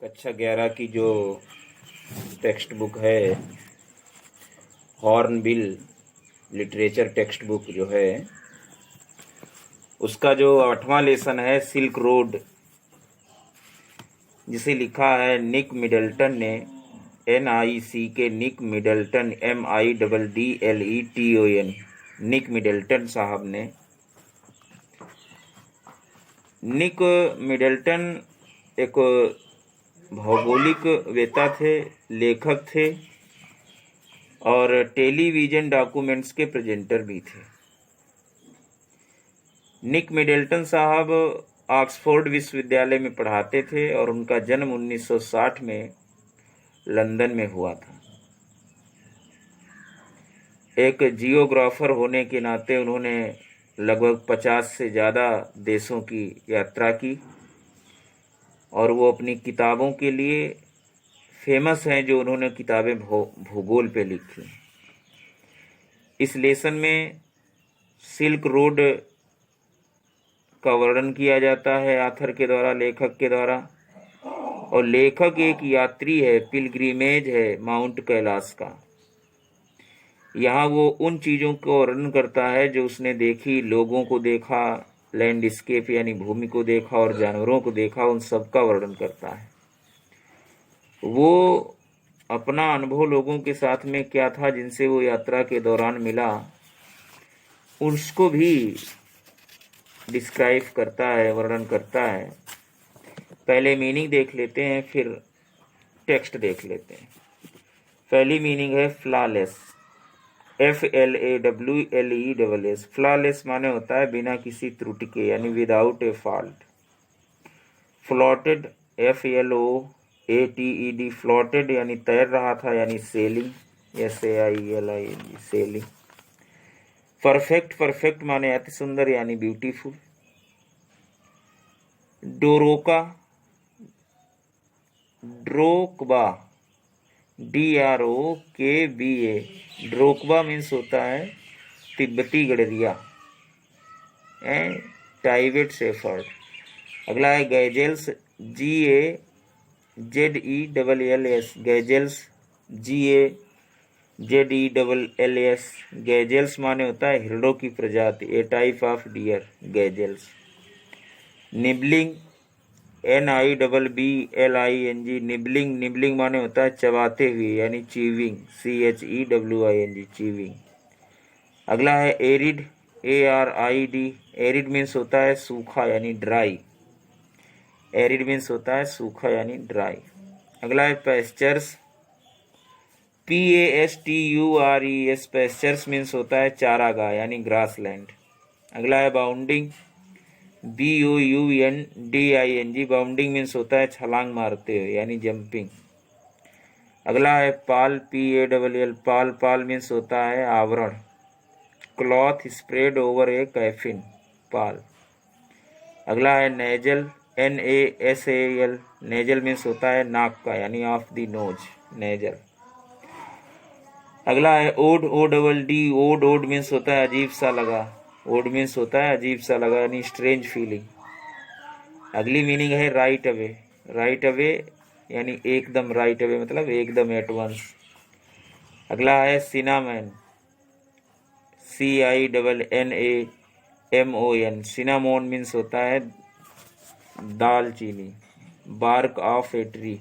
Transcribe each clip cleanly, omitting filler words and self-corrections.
कक्षा 11 की जो टेक्स्ट बुक है, हॉर्नबिल लिटरेचर टेक्स्ट बुक जो है, उसका जो 8वां लेसन है सिल्क रोड, जिसे लिखा है निक मिडल्टन ने, NIC Nick Middleton, MIDDLETON, Nick Middleton साहब ने। निक मिडल्टन एक भौगोलिक वेता थे, लेखक थे और टेलीविजन डॉक्यूमेंट्स के प्रेजेंटर भी थे। निक मिडल्टन साहब ऑक्सफोर्ड विश्वविद्यालय में पढ़ाते थे और उनका जन्म 1960 में लंदन में हुआ था। एक जियोग्राफर होने के नाते उन्होंने लगभग 50 से ज़्यादा देशों की यात्रा की और वो अपनी किताबों के लिए फेमस हैं, जो उन्होंने किताबें भूगोल पे लिखी। इस लेसन में सिल्क रोड का वर्णन किया जाता है ऑथर के द्वारा, लेखक के द्वारा। और लेखक एक यात्री है, पिलग्रिमेज है माउंट कैलाश का। यहाँ वो उन चीज़ों को वर्णन करता है जो उसने देखी, लोगों को देखा, लैंडस्केप यानी भूमि को देखा और जानवरों को देखा, उन सब का वर्णन करता है। वो अपना अनुभव लोगों के साथ में क्या था जिनसे वो यात्रा के दौरान मिला, उसको भी डिस्क्राइब करता है, वर्णन करता है। पहले मीनिंग देख लेते हैं, फिर टेक्स्ट देख लेते हैं। पहली मीनिंग है फ्लॉलेस, FLAWLESS। फ्लॉलेस माने होता है बिना किसी त्रुटि के, यानी विदाउट ए फॉल्ट। फ्लोटेड, FLOATED, फ्लोटेड यानी तैर रहा था, यानी selling, SAILING, selling. Perfect, perfect माने अति सुंदर यानी ब्यूटीफुल। डोरोका, ड्रोकबा, DROKBA, ड्रोकबा मीन्स होता है तिब्बती गडरिया, टाइबेट शेफर्ड। अगला है गैजेल्स, GAZELLS, गैजेल्स, GAZELLS। गैजेल्स माने होता है हिरणों की प्रजाति, a type of deer, gazelles. Nibbling, NIBBLING, nibbling, nibbling माने होता है चबाते हुए, यानी चीविंग, CHEWING, चीविंग। अगला है एरिड, ARID, एरिड मीन्स होता है सूखा यानी ड्राई, एरिड मीन्स होता है सूखा यानी ड्राई। अगला है पेस्चर्स, PASTURES, पेस्चर्स मीन्स होता है चारागाह यानी ग्रासलैंड। अगला है बाउंडिंग, BOUNDING, बाउंडिंग मीन्स होता है छलांग मारते हुए यानी जंपिंग। अगला है पाल, PALL, पाल, पाल मीन्स होता है आवरण। क्लॉथ स्प्रेड ओवर ए कैफिन, पाल। अगला है नेजल, NASAL, नेजल मीन्स होता है नाक का यानी ऑफ द नोज, नेजल। अगला है odd, ODD, odd, odd means होता है अजीब सा लगा, ओड मीन्स होता है अजीब सा लगा यानी स्ट्रेंज फीलिंग। अगली मीनिंग है राइट अवे, राइट अवे यानी एकदम, राइट अवे मतलब एकदम, एट वंस। अगला है सिनामन, CINNAMON, सिनामोन मीन्स होता है दालचीनी। बार्क ऑफ ए ट्री,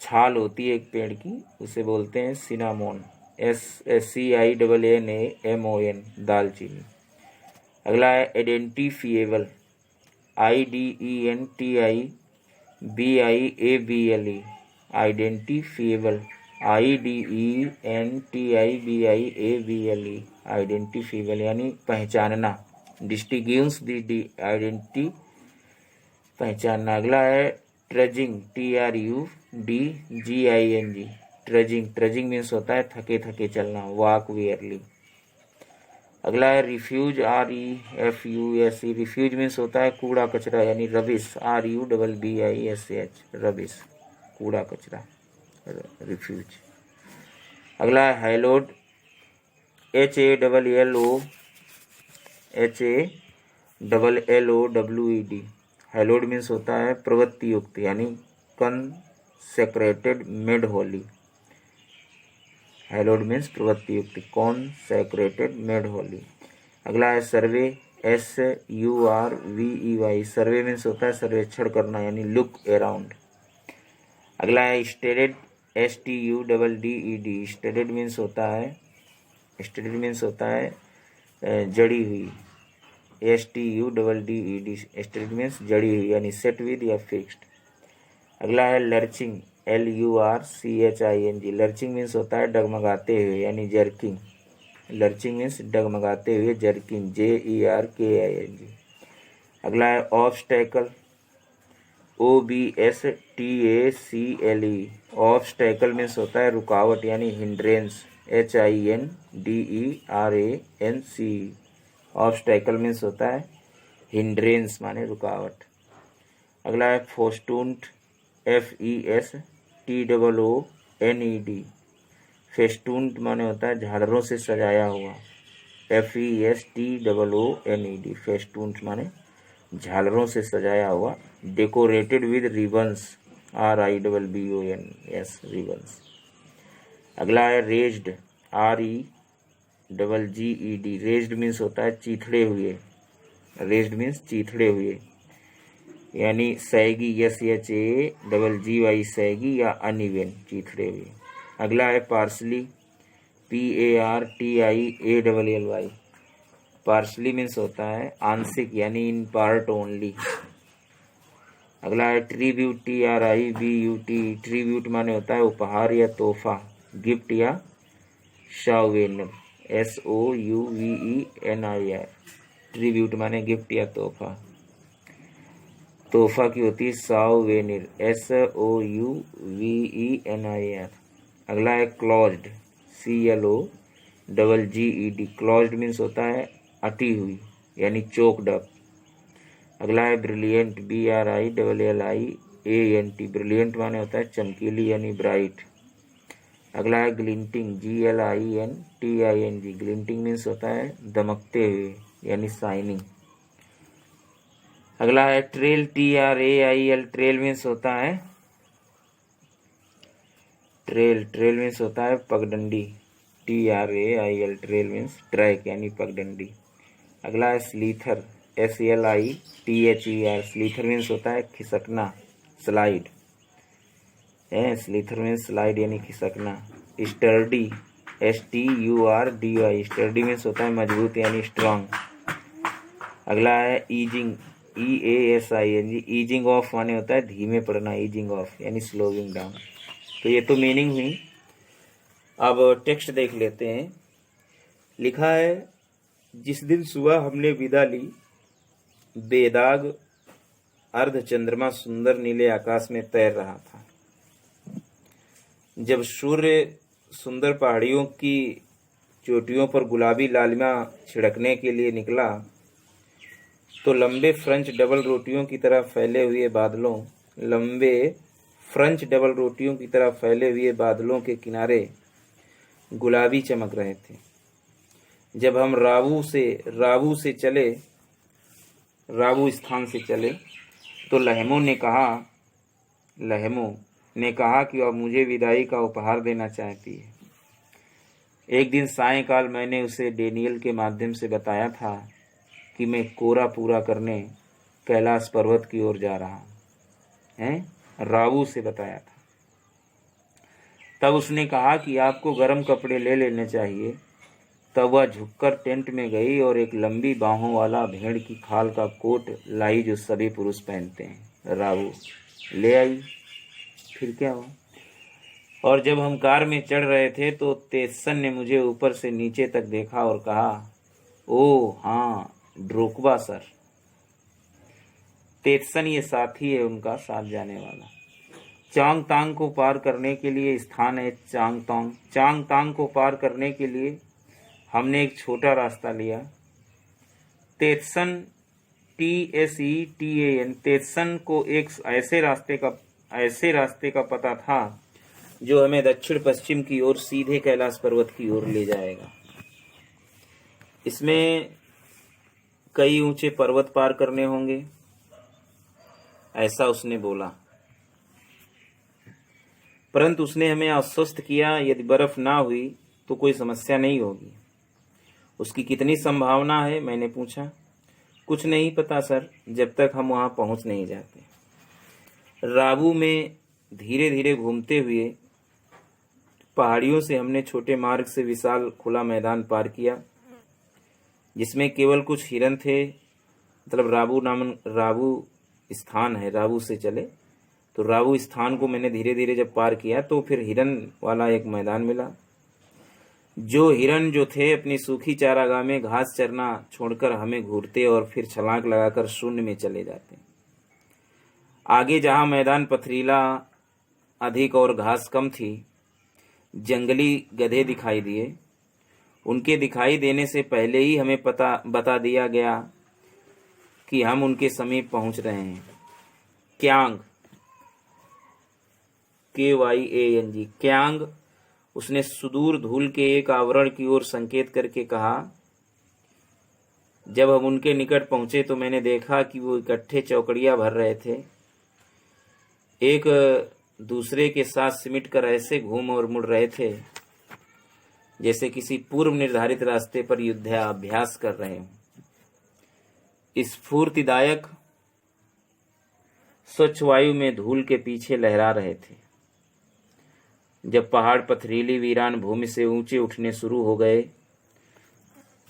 छाल होती है एक पेड़ की, उसे बोलते हैं सिनामोन, CINNAMON, दालचीनी। अगला है identifiable, IDENTIBIABLE, identifiable, IDENTIBIABLE, identifiable यानी पहचानना, डिस्टिंग्विश दी आइडेंटिटी, पहचानना। अगला है ट्रजिंग, TRUDGING, ट्रजिंग, ट्रजिंग मीन्स होता है थके थके चलना, वॉक वेयरली। अगला है रिफ्यूज, REFUSE, रिफ्यूज मीन्स होता है कूड़ा कचरा यानी रबिश, RUBBISH, रबिश, कूड़ा कचरा, रिफ्यूज। अगला है हैलोड, HALLOWED, हैलोड मीन्स होता है प्रवृत्ति युक्त यानी consecrated made holy. Hallowed means प्रवृत्ति युक्त, consecrated made holy. अगला है सर्वे, SURVEY, सर्वे मीन्स होता है सर्वेक्षण करना यानी लुक अराउंड। अगला है स्टेडेड, STUDDED, स्टेडेड मीन्स होता है, स्टेडेड मीन्स होता है जड़ी हुई, STUDDED, स्टेडेड मीन्स जड़ी हुई यानी सेट विद या फिक्स्ड। अगला है लर्चिंग, LURCHING, लर्चिंग मीन्स होता है डगमगाते हुए यानी जर्किंग, लर्चिंग मीन्स डगमगाते हुए, जर्किंग JERKING। अगला है ऑब्स्टैकल, OBSTACLE, ऑब्स्टैकल मीन्स होता है रुकावट यानी हिंड्रेंस, HINDERANCE, ऑब्स्टैकल मीन्स होता है हिंड्रेंस माने रुकावट। अगला है फेस्टून्ड, FESTOONED, फेस्टून्ड माने होता है झालरों से सजाया हुआ, FESTOONED, फेस्टून्ड माने झालरों से सजाया हुआ। Decorated with ribbons, RIBBONS, ribbons. अगला है रेज्ड, REGGED, रेज्ड मीन्स होता है चीथड़े हुए, रेज्ड मीन्स चीथड़े हुए यानी सैगी, SHAGGY, सैगी या अनइवन, चीथड़े हुए। अगला है पार्सली, PARTIALLY, पार्सली मीन्स होता है आंशिक यानी इन पार्ट ओनली। अगला है ट्रीब्यूट, TRIBUT, ट्रीब्यूट माने होता है उपहार या तोहफा, गिफ्ट या शावेनर, SOUVENIR, ट्रीब्यूट माने गिफ्ट या तोहफा, तोहफा की होती है सावेनिर, SOUVENIR। अगला है क्लोज्ड, CLOGGED, क्लोज्ड मीन्स होता है अटी हुई यानी चोक्ड अप। अगला है ब्रिलियंट, BRILLIANT, ब्रिलियंट माने होता है चमकीली यानी ब्राइट। अगला है ग्लिंटिंग, GLINTING, ग्लिंटिंग मीन्स होता है दमकते हुए यानी शाइनिंग। अगला है ट्रेल, TRAIL, ट्रेल मीन्स होता है ट्रेल मीन्स होता है पगडंडी, TRAIL, ट्रेल मीन्स ट्रैक यानी पगडंडी। अगला है स्लीथर, SLITHER, स्लीथर मीन्स होता है खिसकना, स्लाइड, स्लीथर मीन्स स्लाइड यानी खिसकना। स्टर्डी, STURDY, स्टर्डी मीन्स होता है मजबूत यानी स्ट्रांग। अगला है ईजिंग, EASING, ईजिंग ऑफ माने होता है धीमे पड़ना, ईजिंग ऑफ यानी स्लोइंग डाउन। तो ये तो मीनिंग हुई। अब टेक्स्ट देख लेते हैं। लिखा है जिस दिन सुबह हमने विदा ली, बेदाग अर्ध चंद्रमा सुंदर नीले आकाश में तैर रहा था। जब सूर्य सुंदर पहाड़ियों की चोटियों पर गुलाबी लालिमा छिड़कने के लिए निकला तो लंबे फ्रेंच डबल रोटियों की तरह फैले हुए बादलों के किनारे गुलाबी चमक रहे थे। जब हम रावू स्थान से चले तो लहमों ने कहा कि वह मुझे विदाई का उपहार देना चाहती है। एक दिन सायंकाल मैंने उसे डेनियल के माध्यम से बताया था कि मैं कोरा पूरा करने कैलाश पर्वत की ओर जा रहा हूँ। रावू से बताया था। तब उसने कहा कि आपको गर्म कपड़े ले लेने चाहिए। तब वह झुककर टेंट में गई और एक लंबी बाहों वाला भेड़ की खाल का कोट लाई जो सभी पुरुष पहनते हैं। रावू ले आई। फिर क्या हुआ? और जब हम कार में चढ़ रहे थे तो तेजसन ने मुझे ऊपर से नीचे तक देखा और कहा, ओ हाँ ड्रोकबा सर। तेजसन ये साथी है उनका, साथ जाने वाला। चांगतांग को पार करने के लिए स्थान है चांगतांग को पार करने के लिए हमने एक छोटा रास्ता लिया। तेजसन TSETAN, तेजसन को एक ऐसे रास्ते का पता था जो हमें दक्षिण पश्चिम की ओर सीधे कैलाश पर्वत की ओर ले जाएगा। इसमें कई ऊंचे पर्वत पार करने होंगे, ऐसा उसने बोला। परंतु उसने हमें आश्वस्त किया यदि बर्फ ना हुई तो कोई समस्या नहीं होगी। उसकी कितनी संभावना है, मैंने पूछा। कुछ नहीं पता सर, जब तक हम वहां पहुंच नहीं जाते। राबू में धीरे धीरे घूमते हुए पहाड़ियों से हमने छोटे मार्ग से विशाल खुला मैदान पार किया, जिसमें केवल कुछ हिरन थे। मतलब राबू स्थान है, राबू से चले तो राबू स्थान को मैंने धीरे धीरे जब पार किया तो फिर हिरन वाला एक मैदान मिला। जो हिरन जो थे अपनी सूखी चारागाह में घास चरना छोड़कर हमें घूरते और फिर छलांग लगाकर शून्य में चले जाते। आगे जहां मैदान पथरीला अधिक और घास कम थी, जंगली गधे दिखाई दिए। उनके दिखाई देने से पहले ही हमें बता दिया गया कि हम उनके समीप पहुंच रहे हैं। क्यांग, KYANG, क्यांग, उसने सुदूर धूल के एक आवरण की ओर संकेत करके कहा। जब हम उनके निकट पहुंचे तो मैंने देखा कि वो इकट्ठे चौकड़ियां भर रहे थे, एक दूसरे के साथ सिमट कर ऐसे घूम और मुड़ रहे थे जैसे किसी पूर्व निर्धारित रास्ते पर युद्धाभ्यास कर रहे हों। स्फूर्तिदायक स्वच्छ वायु में धूल के पीछे लहरा रहे थे। जब पहाड़ पथरीली वीरान भूमि से ऊंचे उठने शुरू हो गए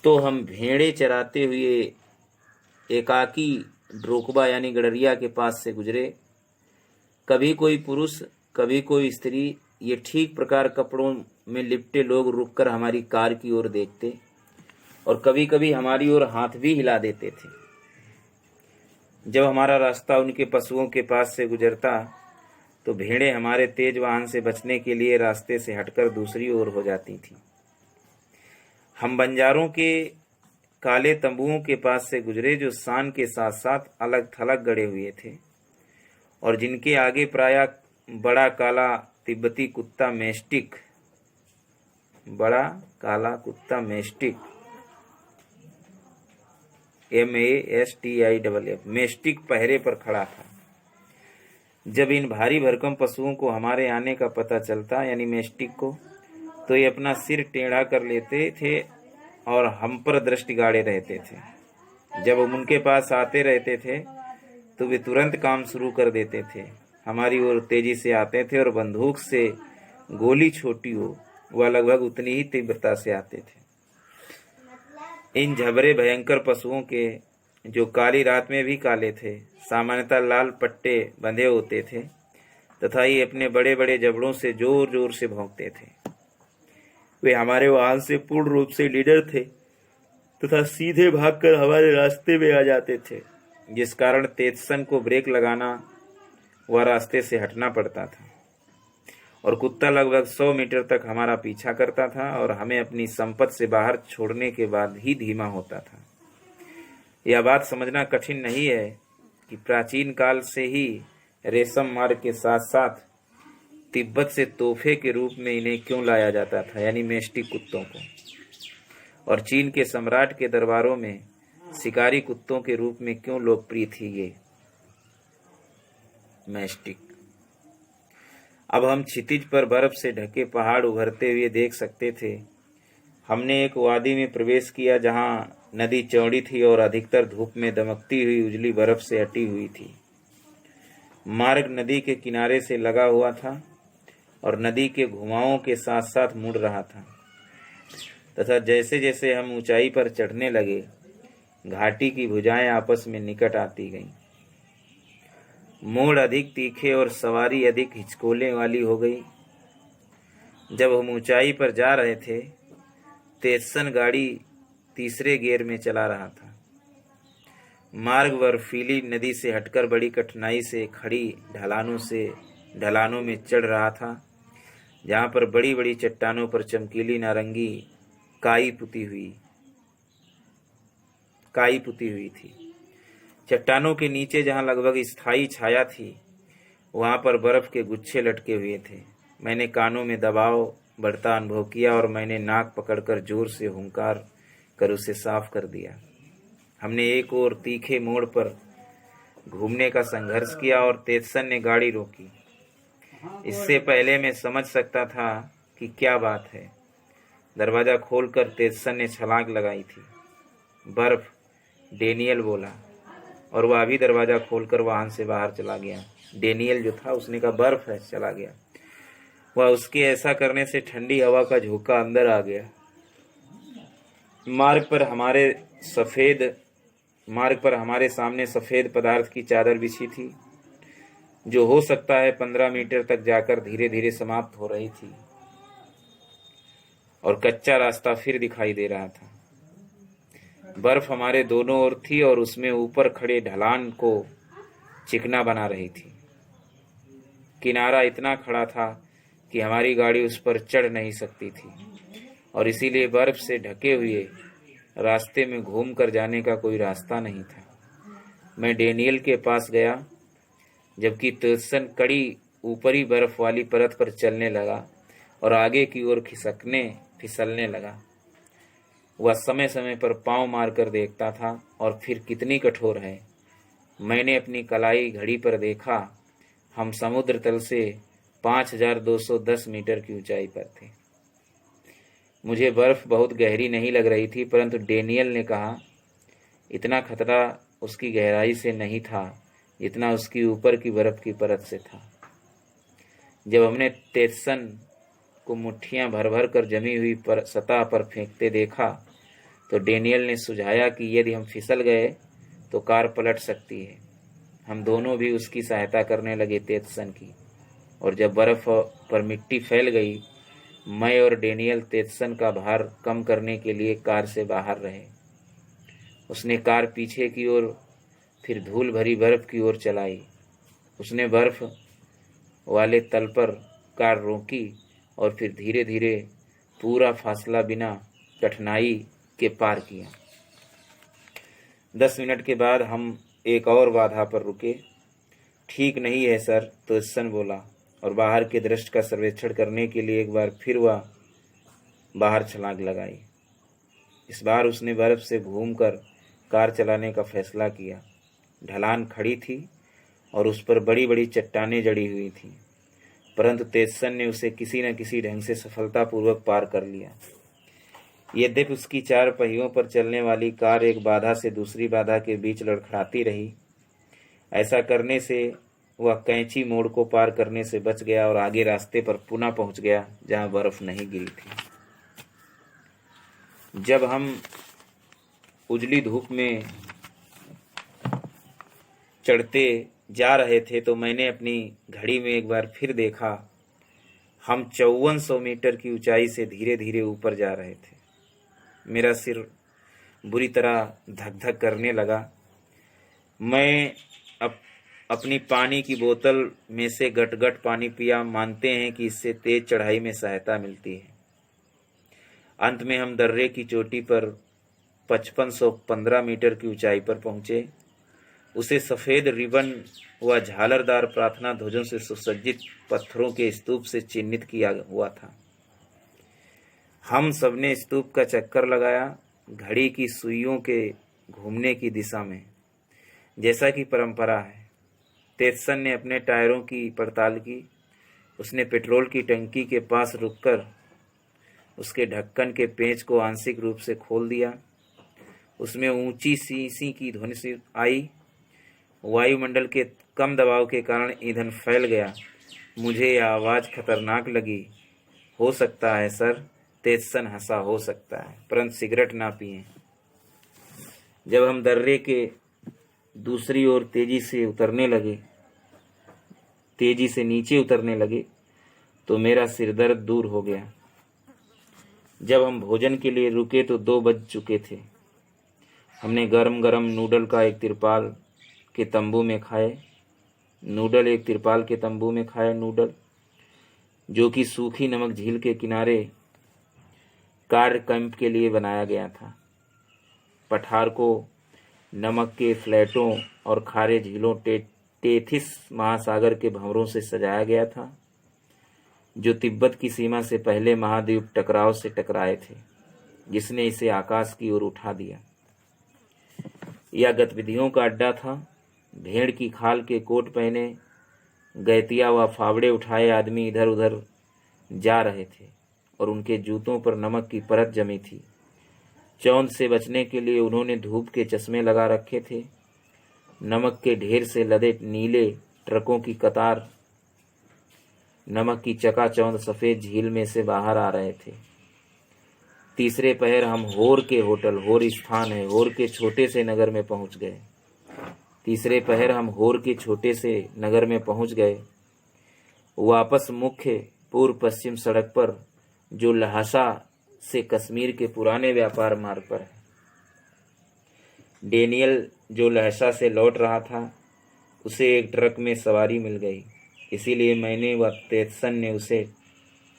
तो हम भेड़े चराते हुए एकाकी ड्रोकबा यानी गडरिया के पास से गुजरे। कभी कोई पुरुष, कभी कोई स्त्री, ये ठीक प्रकार कपड़ों में लिपटे लोग रुककर हमारी कार की ओर देखते और कभी कभी हमारी ओर हाथ भी हिला देते थे। जब हमारा रास्ता उनके पशुओं के पास से गुजरता तो भेड़ें हमारे तेज वाहन से बचने के लिए रास्ते से हटकर दूसरी ओर हो जाती थीं। हम बंजारों के काले तंबुओं के पास से गुजरे जो सान के साथ साथ अलग थलग गड़े हुए थे और जिनके आगे प्रायः बड़ा काला तिब्बती कुत्ता मैस्टिक, बड़ा काला कुत्ता मैस्टिक, MASTIFF, मैस्टिक पहरे पर खड़ा था। जब इन भारी भरकम पशुओं को हमारे आने का पता चलता, यानी मैस्टिक को, तो ये अपना सिर टेढ़ा कर लेते थे और हम पर दृष्टि गाड़े रहते थे। जब हम उनके पास आते रहते थे तो वे तुरंत काम शुरू कर देते थे, हमारी ओर तेजी से आते थे और बंदूक से गोली छोटी हो वह लगभग उतनी ही तीव्रता से आते थे। इन झबरे भयंकर पशुओं के, जो काली रात में भी काले थे, सामान्यतः लाल पट्टे बंधे होते थे तथा ये अपने बड़े बड़े जबड़ों से जोर जोर से भौंकते थे। वे हमारे वाहन से पूर्ण रूप से लीडर थे तथा सीधे भागकर हमारे रास्ते में आ जाते थे, जिस कारण तेजसन को ब्रेक लगाना व रास्ते से हटना पड़ता था और कुत्ता लगभग 100 मीटर तक हमारा पीछा करता था और हमें अपनी संपत्ति से बाहर छोड़ने के बाद ही धीमा होता था। यह बात समझना कठिन नहीं है कि प्राचीन काल से ही रेशम मार्ग के साथ साथ तिब्बत से तोहफे के रूप में इन्हें क्यों लाया जाता था, यानी मैस्टिक कुत्तों को, और चीन के सम्राट के दरबारों में शिकारी कुत्तों के रूप में क्यों लोकप्रिय थी ये मैस्टिक। अब हम क्षितिज पर बर्फ से ढके पहाड़ उभरते हुए देख सकते थे। हमने एक वादी में प्रवेश किया जहां नदी चौड़ी थी और अधिकतर धूप में दमकती हुई उजली बर्फ से अटी हुई थी। मार्ग नदी के किनारे से लगा हुआ था और नदी के घुमावों के साथ साथ मुड़ रहा था तथा जैसे जैसे हम ऊंचाई पर चढ़ने लगे घाटी की भुजाएं आपस में निकट आती गईं। मोड़ अधिक तीखे और सवारी अधिक हिचकोले वाली हो गई। जब हम ऊंचाई पर जा रहे थे, तेजसन गाड़ी तीसरे गियर में चला रहा था। मार्ग बर्फीली नदी से हटकर बड़ी कठिनाई से खड़ी ढलानों में चढ़ रहा था, जहां पर बड़ी बड़ी चट्टानों पर चमकीली नारंगी काई पुती हुई थी। चट्टानों के नीचे जहां लगभग स्थायी छाया थी, वहां पर बर्फ के गुच्छे लटके हुए थे। मैंने कानों में दबाव बढ़ता अनुभव किया और मैंने नाक पकड़कर जोर से हुंकार कर उसे साफ कर दिया। हमने एक और तीखे मोड़ पर घूमने का संघर्ष किया और तेजसन ने गाड़ी रोकी। इससे पहले मैं समझ सकता था कि क्या बात है। दरवाज़ा खोलकर तेजसन ने छलांग लगाई थी। बर्फ, डेनियल बोला, और वह अभी दरवाज़ा खोलकर वाहन से बाहर चला गया। डेनियल जो था उसने कहा बर्फ है, चला गया। वह उसके ऐसा करने से ठंडी हवा का झोंका अंदर आ गया। मार्ग पर हमारे सामने सफ़ेद पदार्थ की चादर बिछी थी, जो हो सकता है 15 मीटर तक जाकर धीरे धीरे समाप्त हो रही थी, और कच्चा रास्ता फिर दिखाई दे रहा था। बर्फ हमारे दोनों ओर थी और उसमें ऊपर खड़े ढलान को चिकना बना रही थी। किनारा इतना खड़ा था कि हमारी गाड़ी उस पर चढ़ नहीं सकती थी, और इसीलिए बर्फ से ढके हुए रास्ते में घूम कर जाने का कोई रास्ता नहीं था। मैं डेनियल के पास गया, जबकि तेजसन कड़ी ऊपरी बर्फ वाली परत पर चलने लगा और आगे की ओर फिसलने लगा। वह समय समय पर पांव मारकर देखता था और फिर कितनी कठोर है। मैंने अपनी कलाई घड़ी पर देखा। हम समुद्र तल से 5210 मीटर की ऊंचाई पर थे। मुझे बर्फ बहुत गहरी नहीं लग रही थी, परंतु डेनियल ने कहा इतना खतरा उसकी गहराई से नहीं था जितना उसकी ऊपर की बर्फ की परत से था। जब हमने तेजसन को मुट्ठियां भर भर कर जमी हुई सतह पर फेंकते देखा, तो डेनियल ने सुझाया कि यदि हम फिसल गए तो कार पलट सकती है। हम दोनों भी उसकी सहायता करने लगे तेजसन की, और जब बर्फ पर मिट्टी फैल गई, मैं और डेनियल तेजसन का भार कम करने के लिए कार से बाहर रहे। उसने कार पीछे की ओर, फिर धूल भरी बर्फ की ओर चलाई। उसने बर्फ वाले तल पर कार रोकी और फिर धीरे धीरे पूरा फासला बिना कठिनाई के पार किया। 10 मिनट के बाद हम एक और बाधा पर रुके। ठीक नहीं है सर, तेजसन बोला, और बाहर के दृश्य का सर्वेक्षण करने के लिए एक बार फिर वह बाहर छलांग लगाई। इस बार उसने बर्फ से घूमकर कार चलाने का फैसला किया। ढलान खड़ी थी और उस पर बड़ी बड़ी चट्टानें जड़ी हुई थीं, परंतु तेजसन ने उसे किसी न किसी ढंग से सफलतापूर्वक पार कर लिया। यद्यपि उसकी 4 पहियों पर चलने वाली कार एक बाधा से दूसरी बाधा के बीच लड़खड़ाती रही। ऐसा करने से वह कैंची मोड़ को पार करने से बच गया और आगे रास्ते पर पुनः पहुंच गया जहां बर्फ नहीं गिरी थी। जब हम उजली धूप में चढ़ते जा रहे थे तो मैंने अपनी घड़ी में एक बार फिर देखा। हम 5400 मीटर की ऊंचाई से धीरे धीरे ऊपर जा रहे थे। मेरा सिर बुरी तरह धक धक करने लगा। मैं अपनी पानी की बोतल में से गट गट पानी पिया। मानते हैं कि इससे तेज चढ़ाई में सहायता मिलती है। अंत में हम दर्रे की चोटी पर 5515 मीटर की ऊंचाई पर पहुंचे। उसे सफ़ेद रिबन व झालरदार प्रार्थना ध्वजों से सुसज्जित पत्थरों के स्तूप से चिन्हित किया हुआ था। हम सबने स्तूप का चक्कर लगाया, घड़ी की सुइयों के घूमने की दिशा में, जैसा कि परंपरा है। तेजसन ने अपने टायरों की पड़ताल की। उसने पेट्रोल की टंकी के पास रुककर उसके ढक्कन के पेंच को आंशिक रूप से खोल दिया। उसमें ऊंची सी की ध्वनि आई। वायुमंडल के कम दबाव के कारण ईंधन फैल गया। मुझे यह आवाज़ खतरनाक लगी। हो सकता है सर, तेजसन हंसा, हो सकता है, परंतु सिगरेट ना पिएं। जब हम दर्रे के दूसरी ओर तेजी से नीचे उतरने लगे तो मेरा सिरदर्द दूर हो गया। जब हम भोजन के लिए रुके तो 2 बज चुके थे। हमने गरम गरम नूडल एक तिरपाल के तंबू में खाए। नूडल जो कि सूखी नमक झील के किनारे कार्य कैंप के लिए बनाया गया था। पठार को नमक के फ्लैटों और खारे झीलों टेथिस महासागर के भंवरों से सजाया गया था, जो तिब्बत की सीमा से पहले महाद्वीप टकराव से टकराए थे, जिसने इसे आकाश की ओर उठा दिया। यह गतिविधियों का अड्डा था। भेड़ की खाल के कोट पहने गैतिया व फावड़े उठाए आदमी इधर उधर जा रहे थे और उनके जूतों पर नमक की परत जमी थी। चौंध से बचने के लिए उन्होंने धूप के चश्मे लगा रखे थे। नमक के ढेर से लदे नीले ट्रकों की कतार नमक की चकाचौंध सफेद झील में से बाहर आ रहे थे। तीसरे पहर हम होर के होटल, होर स्थान है, होर के छोटे से नगर में पहुंच गए। तीसरे पहर हम होर के छोटे से नगर में पहुंच गए। वापस मुख्य पूर्व पश्चिम सड़क पर, जो लहासा से कश्मीर के पुराने व्यापार मार्ग पर है। डेनियल जो लहसा से लौट रहा था, उसे एक ट्रक में सवारी मिल गई, इसीलिए मैंने व तेतसन ने उसे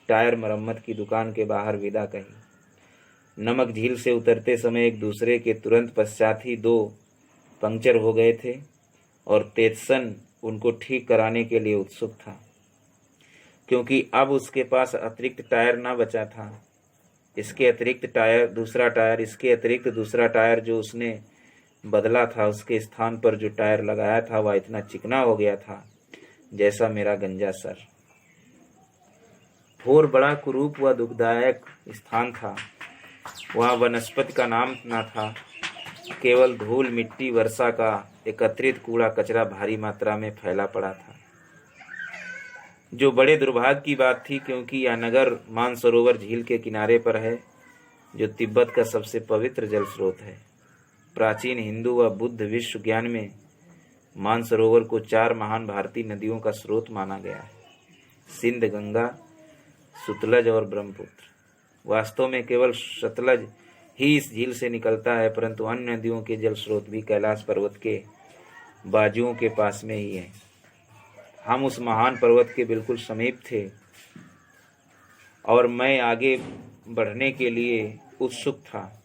टायर मरम्मत की दुकान के बाहर विदा कही। नमक झील से उतरते समय एक दूसरे के तुरंत पश्चात ही दो पंक्चर हो गए थे और तेतसन उनको ठीक कराने के लिए उत्सुक था, क्योंकि अब उसके पास अतिरिक्त टायर न बचा था। इसके अतिरिक्त दूसरा टायर जो उसने बदला था, उसके स्थान पर जो टायर लगाया था वह इतना चिकना हो गया था जैसा मेरा गंजा सर। होर बड़ा कुरूप व दुखदायक स्थान था। वहाँ वनस्पति का नाम न था, केवल धूल मिट्टी वर्षा का एकत्रित कूड़ा कचरा भारी मात्रा में फैला पड़ा था, जो बड़े दुर्भाग्य की बात थी, क्योंकि यह नगर मानसरोवर झील के किनारे पर है, जो तिब्बत का सबसे पवित्र जल स्रोत है। प्राचीन हिंदू व बुद्ध विश्व ज्ञान में मानसरोवर को 4 महान भारतीय नदियों का स्रोत माना गया है: सिंध, गंगा, सतलज और ब्रह्मपुत्र। वास्तव में केवल सतलज ही इस झील से निकलता है, परंतु अन्य नदियों के जल स्रोत भी कैलाश पर्वत के बाजुओं के पास में ही है। हम उस महान पर्वत के बिल्कुल समीप थे और मैं आगे बढ़ने के लिए उत्सुक था,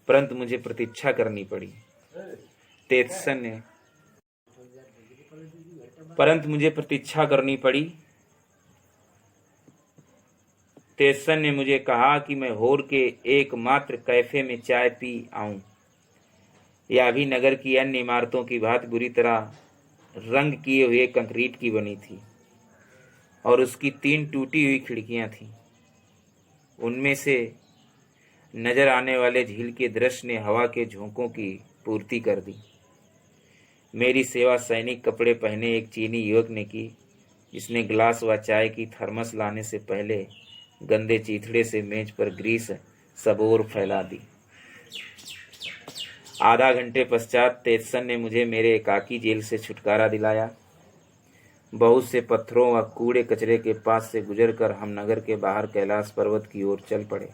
परंतु मुझे प्रतीक्षा करनी पड़ी। तेतसन ने मुझे कहा कि मैं होर के एकमात्र कैफे में चाय पी आऊं। यह भी नगर की अन्य इमारतों की भांति बुरी तरह रंग किए हुए कंक्रीट की बनी थी और उसकी 3 टूटी हुई खिड़कियां थीं। उनमें से नजर आने वाले झील के दृश्य ने हवा के झोंकों की पूर्ति कर दी। मेरी सेवा सैनिक कपड़े पहने एक चीनी युवक ने की, जिसने गिलास व चाय की थर्मस लाने से पहले गंदे चीथड़े से मेज पर ग्रीस सबोर फैला दी। आधा घंटे पश्चात तेतसन ने मुझे मेरे एकाकी जेल से छुटकारा दिलाया। बहुत से पत्थरों व कूड़े कचरे के पास से गुजरकर हम नगर के बाहर कैलाश पर्वत की ओर चल पड़े।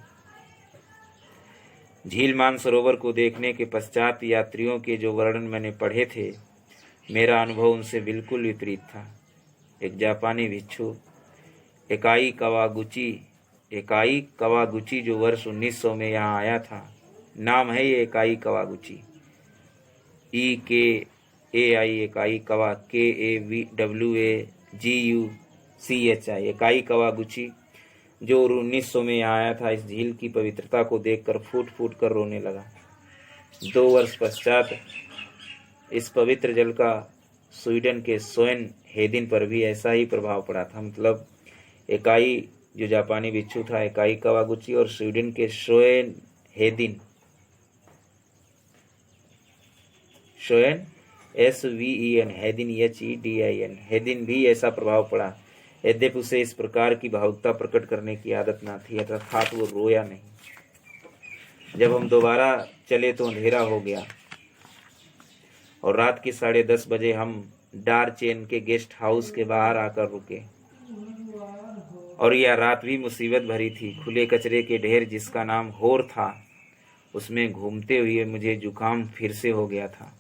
झील मानसरोवर को देखने के पश्चात यात्रियों के जो वर्णन मैंने पढ़े थे, मेरा अनुभव उनसे बिल्कुल विपरीत था। एक जापानी भिक्षु एकाई कवागुची जो वर्ष 1900 में यहाँ आया था, नाम है ये एकाई कवागुची, EKAI एकाई कवा, KAWAGUCHI एकाई कवागुची, जो 1900 में यहाँ आया था, इस झील की पवित्रता को देखकर फूट फूट कर रोने लगा। 2 वर्ष पश्चात इस पवित्र जल का स्वीडन के सोएन हेदिन पर भी ऐसा ही प्रभाव पड़ा था। मतलब एकाई जो जापानी भिक्षु था, एकाई कवागुची, और स्वीडन के सोएन हेदिन, SVEN हेदिन HEDIN, हेदिन भी ऐसा प्रभाव पड़ा। यद्यपि उसे इस प्रकार की भावुकता प्रकट करने की आदत न थी, अर्थात वो रोया नहीं। जब हम दोबारा चले तो अंधेरा हो गया और रात के 10:30 बजे हम डारचेन के गेस्ट हाउस के बाहर आकर रुके। और यह रात भी मुसीबत भरी थी। खुले कचरे के ढेर जिसका नाम होर था, उसमें घूमते हुए मुझे जुकाम फिर से हो गया था।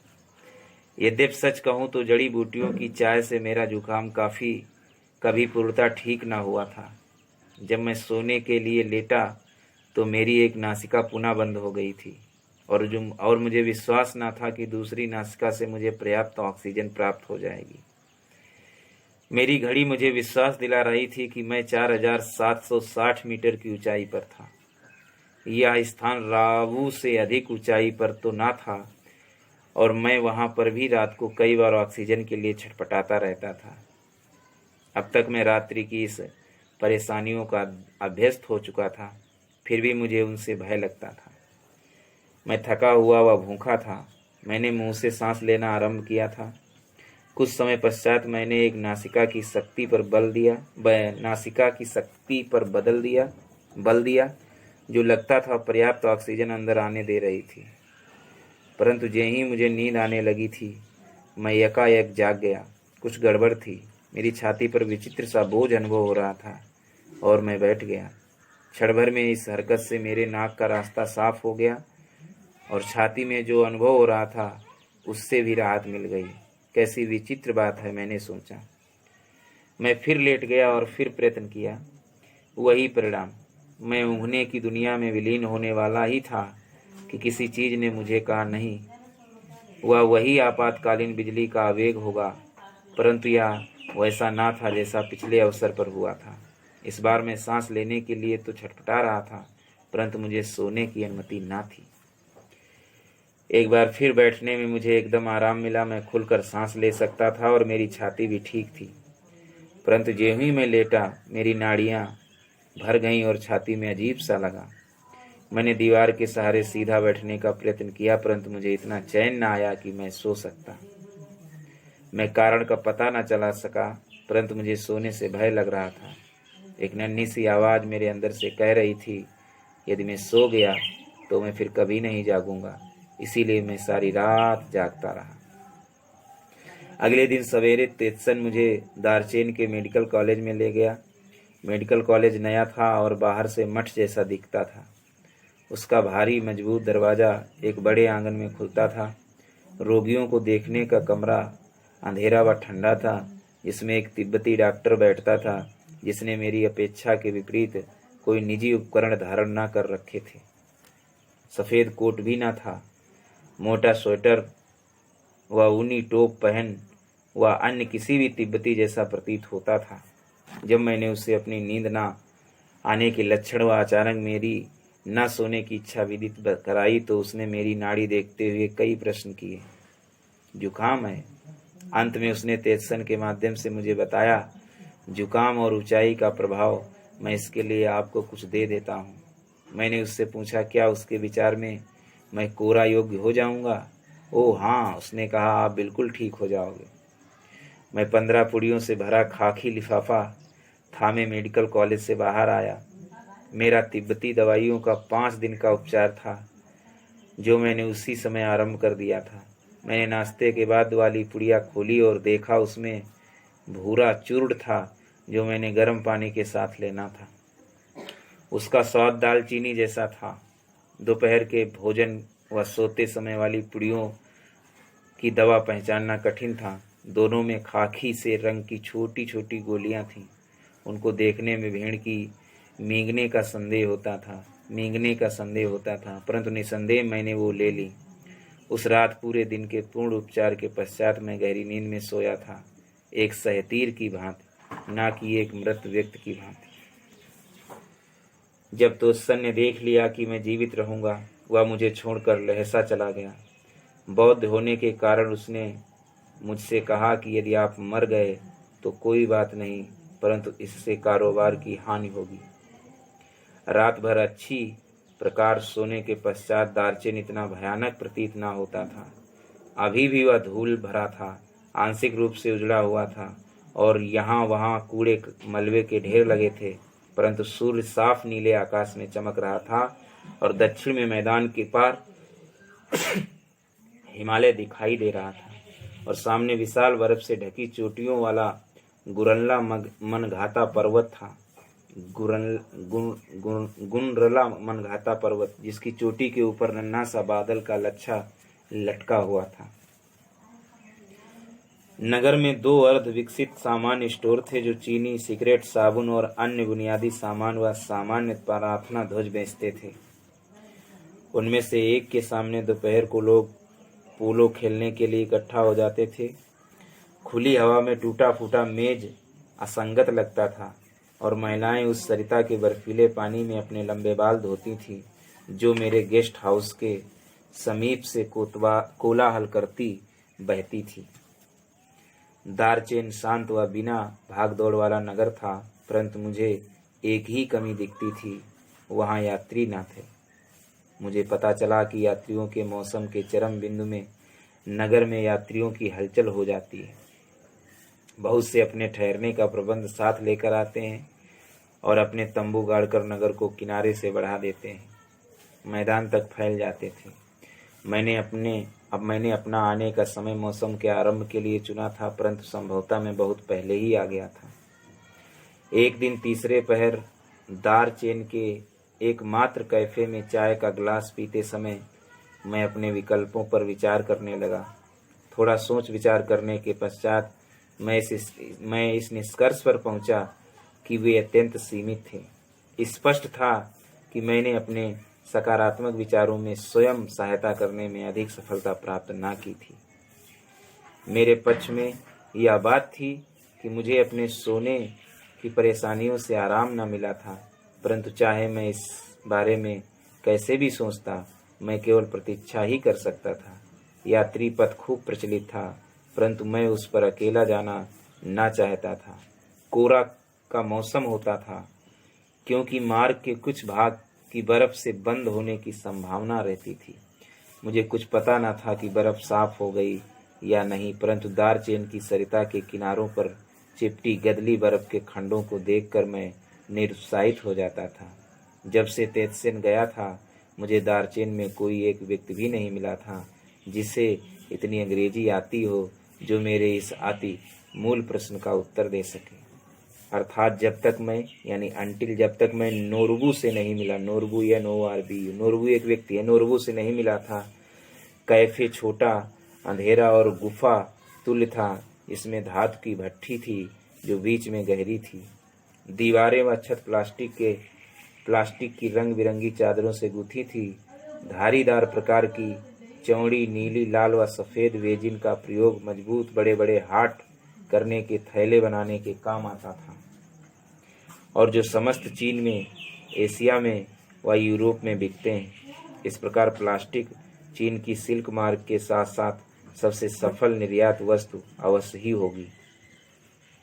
यद्यपि सच कहूँ तो जड़ी बूटियों की चाय से मेरा जुकाम कभी पूर्णतः ठीक ना हुआ था। जब मैं सोने के लिए लेटा तो मेरी एक नासिका पुनः बंद हो गई थी और मुझे विश्वास ना था कि दूसरी नासिका से मुझे पर्याप्त ऑक्सीजन प्राप्त हो जाएगी। मेरी घड़ी मुझे विश्वास दिला रही थी कि मैं 4760 मीटर की ऊंचाई पर था। यह स्थान रावू से अधिक ऊंचाई पर तो ना था और मैं वहां पर भी रात को कई बार ऑक्सीजन के लिए छटपटाता रहता था। अब तक मैं रात्रि की इस परेशानियों का अभ्यस्त हो चुका था, फिर भी मुझे उनसे भय लगता था। मैं थका हुआ व भूखा था। मैंने मुंह से सांस लेना आरंभ किया था। कुछ समय पश्चात मैंने एक नासिका की शक्ति पर बल दिया, जो लगता था पर्याप्त ऑक्सीजन अंदर आने दे रही थी। परंतु ज्यों ही मुझे नींद आने लगी थी, मैं यकायक जाग गया। कुछ गड़बड़ थी। मेरी छाती पर विचित्र सा बोझ अनुभव हो रहा था और मैं बैठ गया। क्षण भर में इस हरकत से मेरे नाक का रास्ता साफ हो गया और छाती में जो अनुभव हो रहा था उससे भी राहत मिल गई। कैसी विचित्र बात है, मैंने सोचा। मैं फिर लेट गया और फिर प्रयत्न किया। वही परिणाम। मैं ऊँघने की दुनिया में विलीन होने वाला ही था कि किसी चीज ने मुझे कहा नहीं, वह वही आपातकालीन बिजली का आवेग होगा, परंतु यह वैसा ना था जैसा पिछले अवसर पर हुआ था। इस बार मैं सांस लेने के लिए तो छटपटा रहा था, परंतु मुझे सोने की अनुमति ना थी। एक बार फिर बैठने में मुझे एकदम आराम मिला। मैं खुलकर सांस ले सकता था और मेरी छाती भी ठीक थी। परंतु ज्यों ही मैं लेटा, मेरी नाड़ियां भर गईं और छाती में अजीब सा लगा। मैंने दीवार के सहारे सीधा बैठने का प्रयत्न किया, परंतु मुझे इतना चैन न आया कि मैं सो सकता। मैं कारण का पता न चला सका, परंतु मुझे सोने से भय लग रहा था। एक नन्ही सी आवाज मेरे अंदर से कह रही थी, यदि मैं सो गया तो मैं फिर कभी नहीं जागूंगा। इसीलिए मैं सारी रात जागता रहा। अगले दिन सवेरे तेतसन मुझे दार्चेन के मेडिकल कॉलेज में ले गया। मेडिकल कॉलेज नया था और बाहर से मठ जैसा दिखता था। उसका भारी मजबूत दरवाजा एक बड़े आंगन में खुलता था। रोगियों को देखने का कमरा अंधेरा व ठंडा था, जिसमें एक तिब्बती डॉक्टर बैठता था, जिसने मेरी अपेक्षा के विपरीत कोई निजी उपकरण धारण न कर रखे थे। सफेद कोट भी न था। मोटा स्वेटर व ऊनी टोप पहन वह अन्य किसी भी तिब्बती जैसा प्रतीत होता था। जब मैंने उससे अपनी नींद न आने के लक्षण व अचानक मेरी न सोने की इच्छा विदित कराई, तो उसने मेरी नाड़ी देखते हुए कई प्रश्न किए। जुकाम है। अंत में उसने तेतसन के माध्यम से मुझे बताया, जुकाम और ऊंचाई का प्रभाव, मैं इसके लिए आपको कुछ दे देता हूँ। मैंने उससे पूछा, क्या उसके विचार में मैं कोरा योग्य हो जाऊंगा? ओह हाँ, उसने कहा, आप बिल्कुल ठीक हो जाओगे। मैं 15 पुड़ियों से भरा खाकी लिफाफा थामे मेडिकल कॉलेज से बाहर आया। मेरा तिब्बती दवाइयों का 5 दिन का उपचार था, जो मैंने उसी समय आरंभ कर दिया था। मैंने नाश्ते के बाद वाली पुड़िया खोली और देखा उसमें भूरा चूर्ण था, जो मैंने गर्म पानी के साथ लेना था। उसका स्वाद दालचीनी जैसा था। दोपहर के भोजन व सोते समय वाली पुड़ियों की दवा पहचानना कठिन था। दोनों में खाकी से रंग की छोटी छोटी गोलियां थीं। उनको देखने में भेड़ की मींगने का संदेह होता था, परंतु निसंदेह मैंने वो ले ली। उस रात पूरे दिन के पूर्ण उपचार के पश्चात मैं गहरी नींद में सोया था, एक सहतीर की भांति, ना कि एक मृत व्यक्ति की भांति। जब तेतसन ने देख लिया कि मैं जीवित रहूंगा, वह मुझे छोड़कर लहसा चला गया। बौद्ध होने के कारण उसने मुझसे कहा कि यदि आप मर गए तो कोई बात नहीं, परंतु इससे कारोबार की हानि होगी। रात भर अच्छी प्रकार सोने के पश्चात दार्चेन इतना भयानक प्रतीत न होता था। अभी भी वह धूल भरा था, आंशिक रूप से उजड़ा हुआ था और यहाँ वहाँ कूड़े मलबे के ढेर लगे थे, परंतु सूर्य साफ नीले आकाश में चमक रहा था और दक्षिण में मैदान के पार हिमालय दिखाई दे रहा था और सामने विशाल बर्फ से ढकी चोटियों वाला गुरला मनघाता पर्वत था। गुनरला मनघाता पर्वत, जिसकी चोटी के ऊपर नन्हा सा बादल का लच्छा लटका हुआ था। नगर में 2 अर्ध विकसित सामान्य स्टोर थे, जो चीनी, सिगरेट, साबुन और अन्य बुनियादी सामान व सामान्य प्रार्थना ध्वज बेचते थे। उनमें से एक के सामने दोपहर को लोग पोलो खेलने के लिए इकट्ठा हो जाते थे। खुली हवा में टूटा फूटा मेज असंगत लगता था और महिलाएं उस सरिता के बर्फीले पानी में अपने लंबे बाल धोती थीं, जो मेरे गेस्ट हाउस के समीप से कोलाहल करती बहती थी। दार्चेन शांत व बिना भाग दौड़ वाला नगर था, परंतु मुझे एक ही कमी दिखती थी, वहाँ यात्री न थे। मुझे पता चला कि यात्रियों के मौसम के चरम बिंदु में नगर में यात्रियों की हलचल हो जाती है। बहुत से अपने ठहरने का प्रबंध साथ लेकर आते हैं और अपने तंबू गाड़कर नगर को किनारे से बढ़ा देते हैं, मैदान तक फैल जाते थे। मैंने अपना आने का समय मौसम के आरंभ के लिए चुना था, परंतु संभवतः मैं बहुत पहले ही आ गया था। एक दिन तीसरे पहर दार्चेन के एकमात्र कैफे में चाय का ग्लास पीते समय मैं अपने विकल्पों पर विचार करने लगा। थोड़ा सोच विचार करने के पश्चात मैं इस निष्कर्ष पर पहुंचा कि वे अत्यंत सीमित थे। स्पष्ट था कि मैंने अपने सकारात्मक विचारों में स्वयं सहायता करने में अधिक सफलता प्राप्त ना की थी। मेरे पक्ष में यह बात थी कि मुझे अपने सोने की परेशानियों से आराम न मिला था, परंतु चाहे मैं इस बारे में कैसे भी सोचता, मैं केवल प्रतीक्षा ही कर सकता था। यात्री पथ खूब प्रचलित था, परंतु मैं उस पर अकेला जाना ना चाहता था। कोरा का मौसम होता था, क्योंकि मार्ग के कुछ भाग की बर्फ से बंद होने की संभावना रहती थी। मुझे कुछ पता न था कि बर्फ साफ हो गई या नहीं, परंतु दार्चेन की सरिता के किनारों पर चिपटी गदली बर्फ के खंडों को देखकर मैं निरुत्साहित हो जाता था। जब से तेत्सेन गया था, मुझे दार्चेन में कोई एक व्यक्ति भी नहीं मिला था जिसे इतनी अंग्रेजी आती हो जो मेरे इस अति मूल प्रश्न का उत्तर दे सके। अर्थात जब तक मैं नोरबू से नहीं मिला। नोरबू या NORBU, नोरबू एक व्यक्ति है, नोरबू से नहीं मिला था। कैफे छोटा, अंधेरा और गुफा तुल्य था। इसमें धातु की भट्ठी थी जो बीच में गहरी थी। दीवारें व छत प्लास्टिक की रंग बिरंगी चादरों से गुथी थी। धारीदार प्रकार की चौड़ी नीली, लाल व सफेद वेजिन का प्रयोग मजबूत बड़े बड़े हाट करने के थैले बनाने के काम आता था, और जो समस्त चीन में, एशिया में व यूरोप में बिकते हैं। इस प्रकार प्लास्टिक चीन की सिल्क मार्ग के साथ साथ सबसे सफल निर्यात वस्तु अवश्य ही होगी।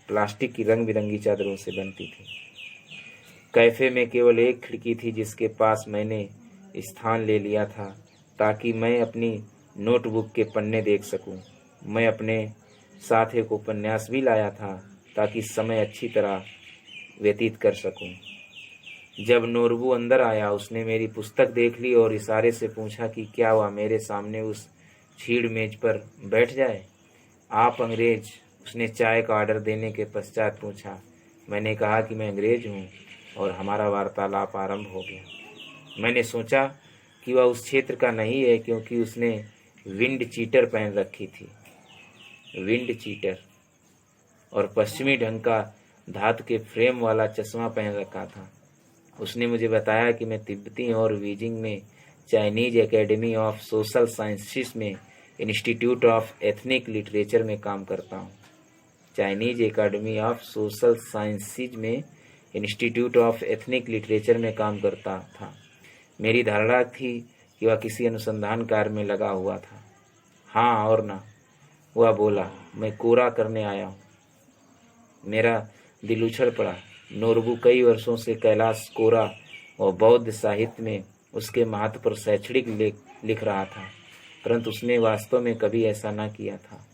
प्लास्टिक की रंग बिरंगी चादरों से बनती थी। कैफे में केवल एक खिड़की थी जिसके पास मैंने स्थान ले लिया था ताकि मैं अपनी नोटबुक के पन्ने देख सकूं। मैं अपने साथ एक उपन्यास भी लाया था ताकि समय अच्छी तरह व्यतीत कर सकूं। जब नोरबू अंदर आया, उसने मेरी पुस्तक देख ली और इशारे से पूछा कि क्या वह मेरे सामने उस छीड़ मेज पर बैठ जाए। आप अंग्रेज? उसने चाय का ऑर्डर देने के पश्चात पूछा। मैंने कहा कि मैं अंग्रेज हूँ और हमारा वार्तालाप आरंभ हो गया। मैंने सोचा कि वह उस क्षेत्र का नहीं है क्योंकि उसने विंड चीटर पहन रखी थी, विंड चीटर, और पश्चिमी ढंग का धातु के फ्रेम वाला चश्मा पहन रखा था। उसने मुझे बताया कि मैं तिब्बती और बीजिंग में Chinese academy of social sciences में इंस्टीट्यूट ऑफ एथनिक लिटरेचर में काम करता हूँ। Chinese academy of social sciences में इंस्टीट्यूट ऑफ एथनिक लिटरेचर में काम करता था। मेरी धारणा थी कि वह किसी अनुसंधान कार्य में लगा हुआ था। हाँ और ना, वह बोला, मैं कोरा करने आया हूँ। मेरा दिल उछल पड़ा। नोरबू कई वर्षों से कैलाश कोरा और बौद्ध साहित्य में उसके महत्व पर शैक्षणिक लिख रहा था, परंतु उसने वास्तव में कभी ऐसा न किया था।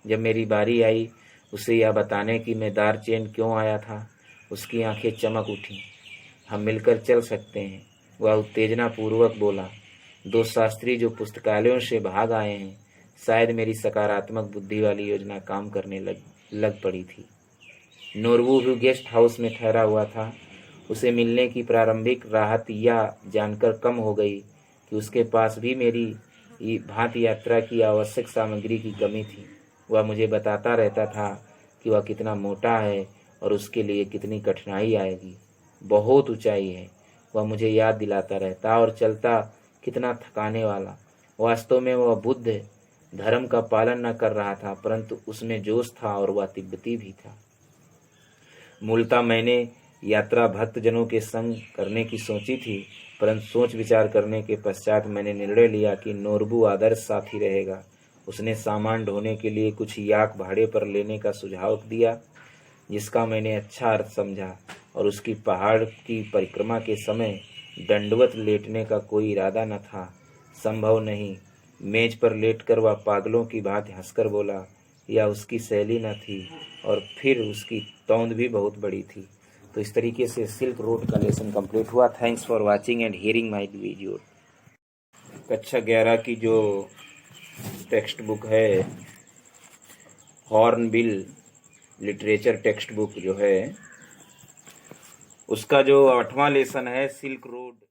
जब मेरी बारी आई उसे यह बताने कि मैं दार्चेन क्यों आया था, उसकी आंखें चमक उठीं। हम मिलकर चल सकते हैं, वह उत्तेजना पूर्वक बोला। दो शास्त्री जो पुस्तकालयों से भाग आए हैं, शायद मेरी सकारात्मक बुद्धि वाली योजना काम करने लग पड़ी थी। नोरबू भी गेस्ट हाउस में ठहरा हुआ था। उसे मिलने की प्रारंभिक राहत यह जानकर कम हो गई कि उसके पास भी मेरी भांति यात्रा की आवश्यक सामग्री की कमी थी। वह मुझे बताता रहता था कि वह कितना मोटा है और उसके लिए कितनी कठिनाई आएगी। बहुत ऊंचाई है, वह मुझे याद दिलाता रहता, और चलता कितना थकाने वाला। वास्तव में वह बुद्ध धर्म का पालन न कर रहा था, परंतु उसमें जोश था और वह तिब्बती भी था। मूलतः मैंने यात्रा भक्तजनों के संग करने की सोची थी, परंतु सोच विचार करने के पश्चात मैंने निर्णय लिया कि नोरबू आदर्श साथी रहेगा उसने सामान ढोने के लिए कुछ याक भाड़े पर लेने का सुझाव दिया, जिसका मैंने अच्छा अर्थ समझा, और उसकी पहाड़ की परिक्रमा के समय दंडवत लेटने का कोई इरादा न था। संभव नहीं। मेज पर लेटकर वह पागलों की भांति हंसकर बोला, या उसकी शैली न थी, और फिर उसकी तौंद भी बहुत बड़ी थी। तो इस तरीके से सिल्क रोड का लेसन कंप्लीट हुआ। Thanks for watching and hearing my video. कक्षा 11 की जो टेक्स्ट बुक है, हॉर्नबिल लिटरेचर टेक्स्ट बुक जो है, उसका जो 8वां लेसन है सिल्क रोड।